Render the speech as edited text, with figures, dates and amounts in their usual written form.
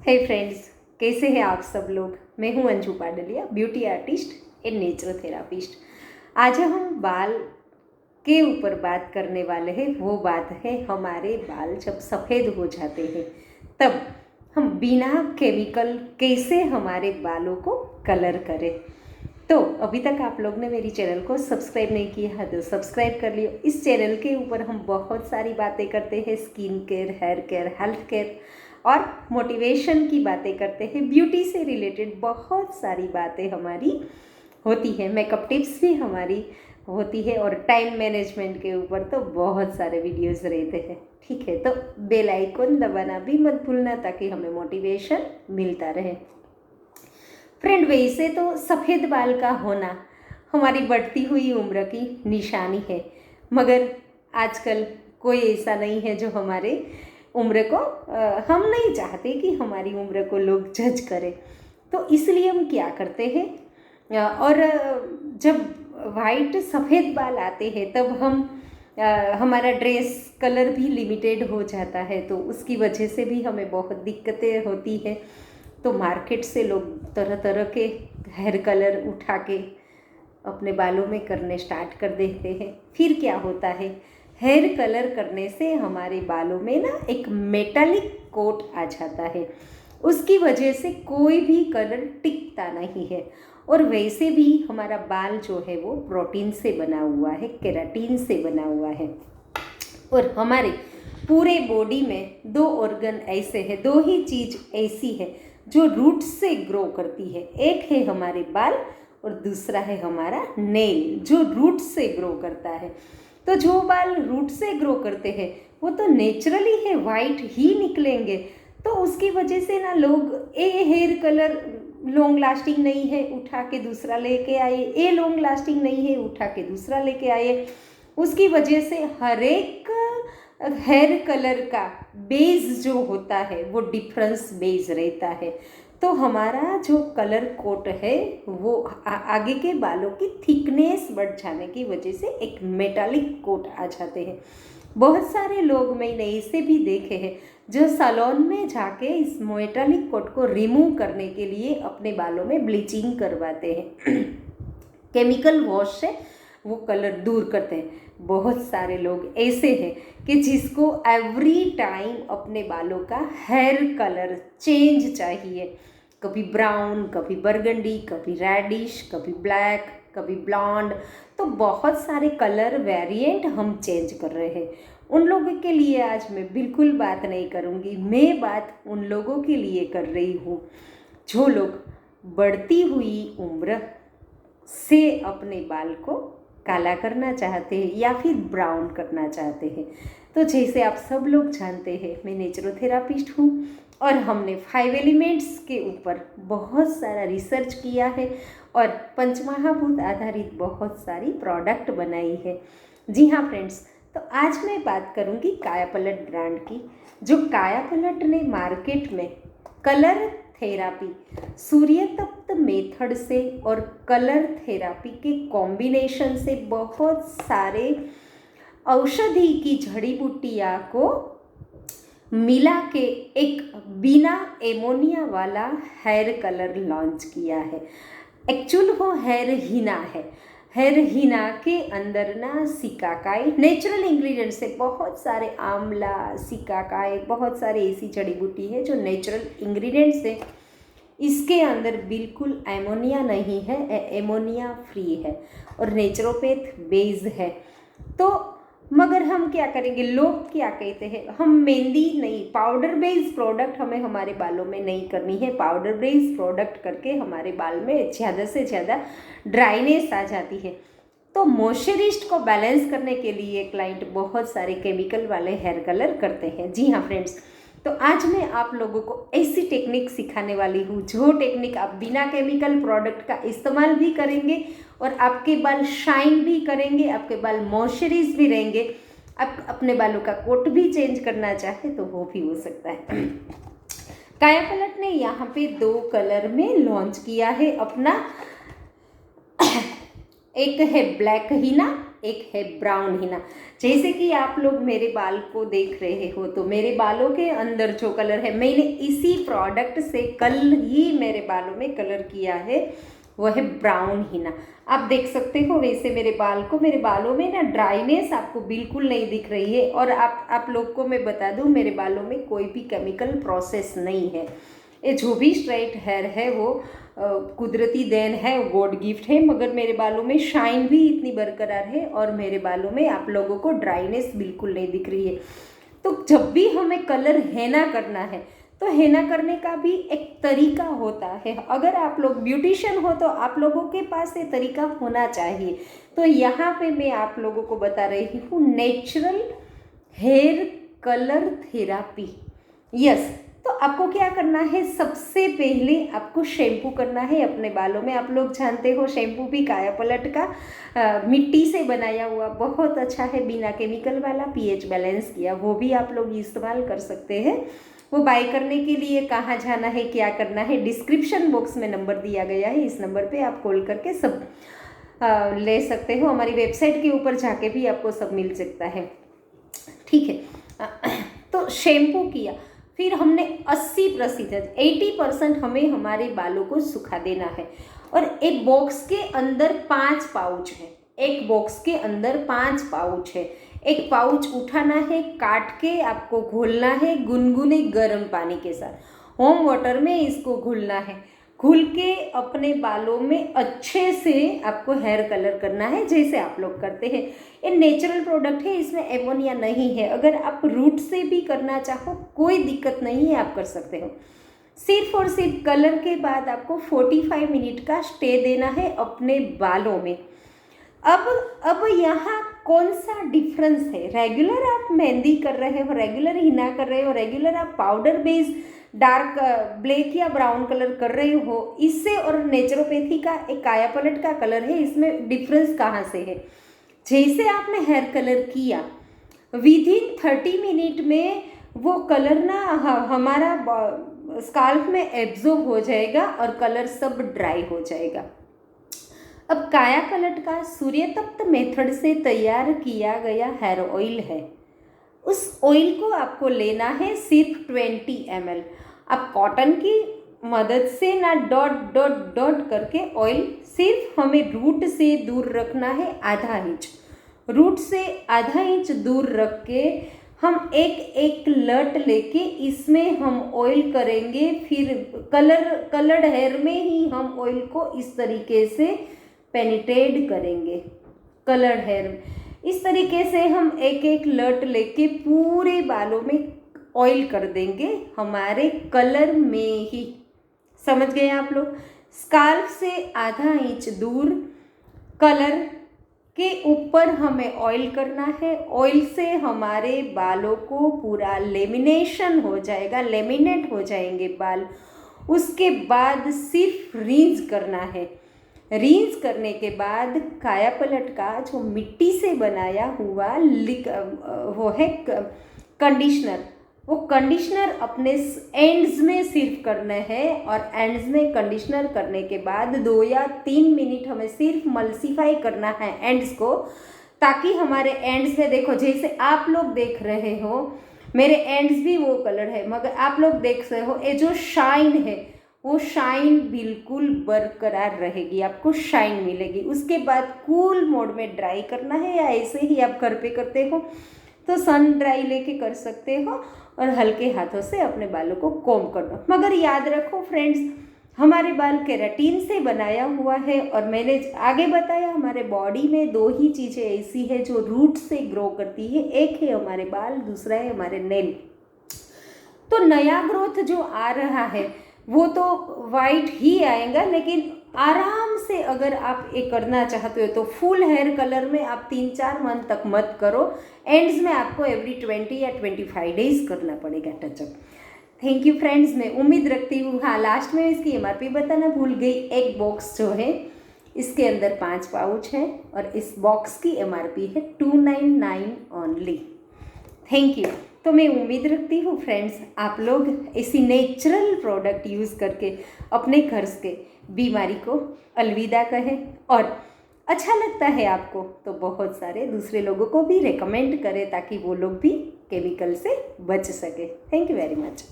हे friends, कैसे हैं आप सब लोग। मैं हूं Anju Padliya, beauty artist and naturotherapist. आज हम बाल के ऊपर बात करने वाले हैं। वो बात है हमारे बाल जब सफ़ेद हो जाते हैं तब हम बिना केमिकल कैसे हमारे बालों को कलर करें। तो अभी तक आप लोग ने मेरी चैनल को सब्सक्राइब नहीं किया है तो सब्सक्राइब कर लियो। इस चैनल के ऊपर हम बहुत सारी बातें करते हैं, skin care, hair care, health care और मोटिवेशन की बातें करते हैं। ब्यूटी से रिलेटेड बहुत सारी बातें हमारी होती है, मेकअप टिप्स भी हमारी होती है और टाइम मैनेजमेंट के ऊपर तो बहुत सारे वीडियोस रहते हैं। ठीक है, तो बेल आइकन दबाना भी मत भूलना ताकि हमें मोटिवेशन मिलता रहे। फ्रेंड, वैसे तो सफ़ेद बाल का होना हमारी बढ़ती हुई उम्र की निशानी है, मगर आजकल कोई ऐसा नहीं है जो हमारे उम्र को हम नहीं चाहते कि हमारी उम्र को लोग जज करें। तो इसलिए हम क्या करते हैं, और जब वाइट सफ़ेद बाल आते हैं तब हम हमारा ड्रेस कलर भी लिमिटेड हो जाता है, तो उसकी वजह से भी हमें बहुत दिक्कतें होती है। तो मार्केट से लोग तरह तरह के हेयर कलर उठा के अपने बालों में करने स्टार्ट कर देते हैं। फिर क्या होता है, हेयर कलर करने से हमारे बालों में ना एक मेटालिक कोट आ जाता है, उसकी वजह से कोई भी कलर टिकता नहीं है। और वैसे भी हमारा बाल जो है वो प्रोटीन से बना हुआ है, केराटिन से बना हुआ है। और हमारे पूरे बॉडी में दो ऑर्गन ऐसे हैं, दो ही चीज़ ऐसी है जो रूट से ग्रो करती है। एक है हमारे बाल और दूसरा है हमारा नेल जो रूट से ग्रो करता है। तो जो बाल रूट से ग्रो करते हैं वो तो नेचुरली है, वाइट ही निकलेंगे। तो उसकी वजह से ना लोग हेयर कलर लॉन्ग लास्टिंग नहीं है, उठा के दूसरा लेके आए, लॉन्ग लास्टिंग नहीं है, उठा के दूसरा लेके आए। उसकी वजह से हर एक हेयर कलर का बेस जो होता है वो डिफरेंस बेस रहता है। तो हमारा जो कलर कोट है वो आगे के बालों की थिकनेस बढ़ जाने की वजह से एक मेटालिक कोट आ जाते हैं। बहुत सारे लोग मैंने ऐसे भी देखे हैं जो सैलून में जाके इस मेटालिक कोट को रिमूव करने के लिए अपने बालों में ब्लीचिंग करवाते हैं केमिकल वॉश से वो कलर दूर करते हैं। बहुत सारे लोग ऐसे हैं कि जिसको एवरी टाइम अपने बालों का हेयर कलर चेंज चाहिए, कभी ब्राउन, कभी बर्गंडी, कभी रेडिश, कभी ब्लैक, कभी ब्लॉन्ड। तो बहुत सारे कलर वेरिएंट हम चेंज कर रहे हैं। उन लोगों के लिए आज मैं बिल्कुल बात नहीं करूँगी, मैं बात उन लोगों के लिए कर रही हूँ जो लोग बढ़ती हुई उम्र से अपने बाल को काला करना चाहते हैं या फिर ब्राउन करना चाहते हैं। तो जैसे आप सब लोग जानते हैं, मैं नेचुरोथेरापिस्ट हूँ और हमने 5 एलिमेंट्स के ऊपर बहुत सारा रिसर्च किया है और पंचमहाभूत आधारित बहुत सारी प्रोडक्ट बनाई है। जी हाँ फ्रेंड्स, तो आज मैं बात करूँगी कायापलट ब्रांड की। जो कायापलट ने मार्केट में कलर थेरापी, सूर्य तप्त मेथड से और कलर थेरापी के कॉम्बिनेशन से बहुत सारे औषधि की जड़ी बूटियाँ को मिला के एक बिना एमोनिया वाला हेयर कलर लॉन्च किया है। एक्चुअल वो हेयर हीना है। हेयर हीना के अंदर ना सिकाकाई नेचुरल इंग्रेडिएंट से बहुत सारे आंवला, सिकाकाई, बहुत सारे ऐसी जड़ी बूटी है जो नेचुरल इंग्रेडिएंट्स है। इसके अंदर बिल्कुल एमोनिया नहीं है, एमोनिया फ्री है और नेचुरोपैथ बेस्ड है। तो मगर हम क्या करेंगे, लोग क्या कहते हैं, हम मेहंदी नहीं, पाउडर बेस्ड प्रोडक्ट हमें हमारे बालों में नहीं करनी है। पाउडर बेस्ड प्रोडक्ट करके हमारे बाल में ज़्यादा से ज़्यादा ड्राइनेस आ जाती है। तो मॉइस्चरिस्ट को बैलेंस करने के लिए क्लाइंट बहुत सारे केमिकल वाले हेयर कलर करते हैं। जी हाँ फ्रेंड्स, तो आज मैं आप लोगों को ऐसी टेक्निक सिखाने वाली हूँ जो टेक्निक आप बिना केमिकल प्रोडक्ट का इस्तेमाल भी करेंगे और आपके बाल शाइन भी करेंगे, आपके बाल मॉइस्चराइज भी रहेंगे। आप अपने बालों का कोट भी चेंज करना चाहे तो वो भी हो सकता है। कायापलट ने यहाँ पे 2 कलर में लॉन्च किया है अपना एक है ब्लैक हीना, एक है ब्राउन हीना। जैसे कि आप लोग मेरे बाल को देख रहे हो तो मेरे बालों के अंदर जो कलर है, मैंने इसी प्रोडक्ट से कल ही मेरे बालों में कलर किया है, वो है ब्राउन हीना। आप देख सकते हो वैसे मेरे बालों में ना ड्राइनेस आपको बिल्कुल नहीं दिख रही है। और आप लोग को मैं बता दूं, मेरे बालों में कोई भी केमिकल प्रोसेस नहीं है। ये जो भी स्ट्रेट हेयर है वो कुदरती देन है, गॉड गिफ्ट है। मगर मेरे बालों में शाइन भी इतनी बरकरार है और मेरे बालों में आप लोगों को ड्राइनेस बिल्कुल नहीं दिख रही है। तो जब भी हमें कलर हेना करना है तो हेना करने का भी एक तरीका होता है। अगर आप लोग ब्यूटिशियन हो तो आप लोगों के पास ये तरीका होना चाहिए। तो यहाँ पे मैं आप लोगों को बता रही हूँ natural hair colour therapy. Yes, तो आपको क्या करना है, सबसे पहले आपको शैम्पू करना है अपने बालों में। आप लोग जानते हो शैम्पू भी कायापलट का मिट्टी से बनाया हुआ बहुत अच्छा है, बिना केमिकल वाला, पीएच बैलेंस किया, वो भी आप लोग इस्तेमाल कर सकते हैं। वो बाय करने के लिए कहाँ जाना है, क्या करना है, डिस्क्रिप्शन बॉक्स में नंबर दिया गया है, इस नंबर पे आप कॉल करके सब ले सकते हो। हमारी वेबसाइट के ऊपर जाके भी आपको सब मिल सकता है, ठीक है। तो शैम्पू किया, फिर हमने 80% हमें हमारे बालों को सुखा देना है। और एक बॉक्स के अंदर 5 पाउच है, एक बॉक्स के अंदर 5 पाउच है। एक पाउच उठाना है, काट के आपको घोलना है गुनगुने गर्म पानी के साथ, होम वाटर में इसको घुलना है। घुल के अपने बालों में अच्छे से आपको हेयर कलर करना है, जैसे आप लोग करते हैं। ये नेचुरल प्रोडक्ट है, इसमें एमोनिया नहीं है। अगर आप रूट से भी करना चाहो कोई दिक्कत नहीं है, आप कर सकते हो। सिर्फ और सिर्फ कलर के बाद आपको 45 मिनट का स्टे देना है अपने बालों में। अब यहाँ कौन सा डिफरेंस है, रेगुलर आप मेहंदी कर रहे हो, रेगुलर हिना कर रहे हो, रेगुलर आप पाउडर बेस डार्क ब्लैक या ब्राउन कलर कर रहे हो, इससे और नेचुरोपैथी का एक कायापलट का कलर है, इसमें डिफरेंस कहाँ से है। जैसे आपने हेयर कलर किया, विदिन 30 मिनट में वो कलर ना हमारा स्काल्प में एब्जॉर्ब हो जाएगा और कलर सब ड्राई हो जाएगा। अब कायापलट का सूर्य तप्त मेथड से तैयार किया गया हेयर ऑयल है, उस ऑयल को आपको लेना है सिर्फ 20 ml। आप कॉटन की मदद से ना डॉट डॉट डॉट करके ऑयल सिर्फ हमें रूट से दूर रखना है, आधा इंच, रूट से आधा इंच दूर रख के हम एक लट लेके इसमें हम ऑयल करेंगे। फिर कलर्ड हेयर में ही हम ऑयल को इस तरीके से पेनिट्रेट करेंगे। कलर्ड हेयर इस तरीके से हम एक लट लेके पूरे बालों में ऑयल कर देंगे, हमारे कलर में ही। समझ गए आप लोग। स्काल्प से आधा इंच दूर कलर के ऊपर हमें ऑयल करना है। ऑयल से हमारे बालों को पूरा लेमिनेशन हो जाएगा, लेमिनेट हो जाएंगे बाल। उसके बाद सिर्फ रिंस करना है। रिंस करने के बाद कायापलट का जो मिट्टी से बनाया हुआ वो है कंडीशनर, वो कंडीशनर अपने एंड्स में सिर्फ करना है। और एंड्स में कंडीशनर करने के बाद 2 या 3 मिनट हमें सिर्फ मल्सीफाई करना है एंड्स को, ताकि हमारे एंड्स में देखो, जैसे आप लोग देख रहे हो मेरे एंड्स भी वो कलर है, मगर आप लोग देख रहे हो ये जो शाइन है वो शाइन बिल्कुल बरकरार रहेगी, आपको शाइन मिलेगी। उसके बाद कूल मोड में ड्राई करना है, या ऐसे ही आप घर पे करते हो तो सन ड्राई लेके कर सकते हो, और हल्के हाथों से अपने बालों को कोम कर दो। मगर याद रखो फ्रेंड्स, हमारे बाल केराटिन से बनाया हुआ है, और मैंने आगे बताया हमारे बॉडी में 2 ही चीज़ें ऐसी है जो रूट से ग्रो करती है, एक है हमारे बाल, दूसरा है हमारे नेल। तो नया ग्रोथ जो आ रहा है वो तो वाइट ही आएगा, लेकिन आराम से अगर आप ये करना चाहते हो तो फुल हेयर कलर में आप 3-4 मंथ तक मत करो, एंड्स में आपको एवरी 20 या 25 डेज करना पड़ेगा टचअप। थैंक यू फ्रेंड्स, मैं उम्मीद रखती हूँ। हाँ, लास्ट में इसकी MRP बताना भूल गई। एक बॉक्स जो है इसके अंदर 5 पाउच है, और इस बॉक्स की MRP है 299 ओनली। Thank you. तो मैं उम्मीद रखती हूँ फ्रेंड्स, आप लोग ऐसी नेचुरल प्रोडक्ट यूज़ करके अपने घर के बीमारी को अलविदा कहें, और अच्छा लगता है आपको तो बहुत सारे दूसरे लोगों को भी रेकमेंड करें ताकि वो लोग भी केमिकल से बच सके। Thank you very much.